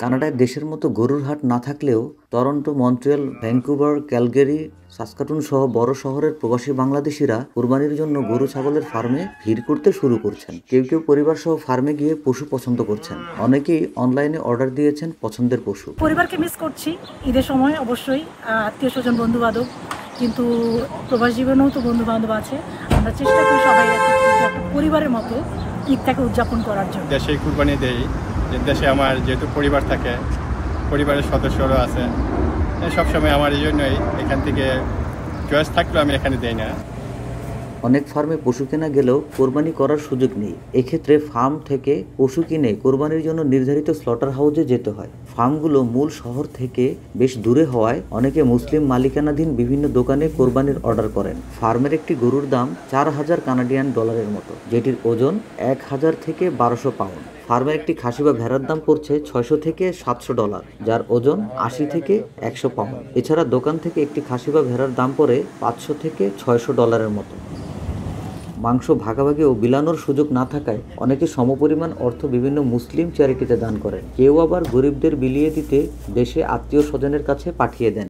কানাডায় দেশের মতো গরুর হাট না থাকলেও Toronto, Montreal, Vancouver, Calgary, Saskatoon সহ বড় শহরের প্রবাসী বাংলাদেশিরা কুরবানির জন্য গরু ছাগলের ফার্মে ভিড় করতে শুরু করছেন। কেউ কেউ পরিবার সহ ফার্মে গিয়ে পশু পছন্দ করছেন, অনেকেই অনলাইনে অর্ডার দিয়েছেন পছন্দের পশু। পরিবারকে মিস করছি ঈদের সময়, অবশ্যই আত্মীয় স্বজন, বন্ধু বান্ধব, কিন্তু প্রবাস জীবনেও তো বন্ধু বান্ধব আছে। আমরা চেষ্টা করি সবাই একটা পরিবারের মতো ঈদটাকে উদযাপন করার জন্য। দেশে কুরবানি দেই, দেশে আমার যেহেতু পরিবার থাকে, পরিবারের সদস্যরা আছে, সবসময় আমার এই জন্যই এখান থেকে চয়েস থাকলেও আমি এখানে দেই না। অনেক ফার্মে পশু কেনা গেলেও কোরবানি করার সুযোগ নেই। এক্ষেত্রে ফার্ম থেকে পশু কিনে কোরবানির জন্য নির্ধারিত স্লটার হাউসে যেতে হয়। ফার্মগুলো মূল শহর থেকে বেশ দূরে হওয়ায় অনেকে মুসলিম মালিকানাধীন বিভিন্ন দোকানে কোরবানির অর্ডার করেন। ফার্মের একটি গরুর দাম 4,000 কানাডিয়ান ডলারের মতো, যেটির ওজন 1,000 থেকে 1200 পাউন্ড। ফার্মের একটি খাসি বা ভেড়ার দাম পড়ছে 600 থেকে 700 ডলার, যার ওজন 80 থেকে 100 পাউন্ড। এছাড়া দোকান থেকে একটি খাসি বা ভেড়ার দাম পড়ে 500 থেকে 600 ডলারের মতো। মাংস ভাগাভাগি ও বিলানোর সুযোগ না থাকায় অনেকে সমপরিমাণ অর্থ বিভিন্ন মুসলিম চ্যারিটিতে দান করেন। কেউ আবার গরিবদের বিলিয়ে দিতে দেশে আত্মীয় স্বজনের কাছে পাঠিয়ে দেন।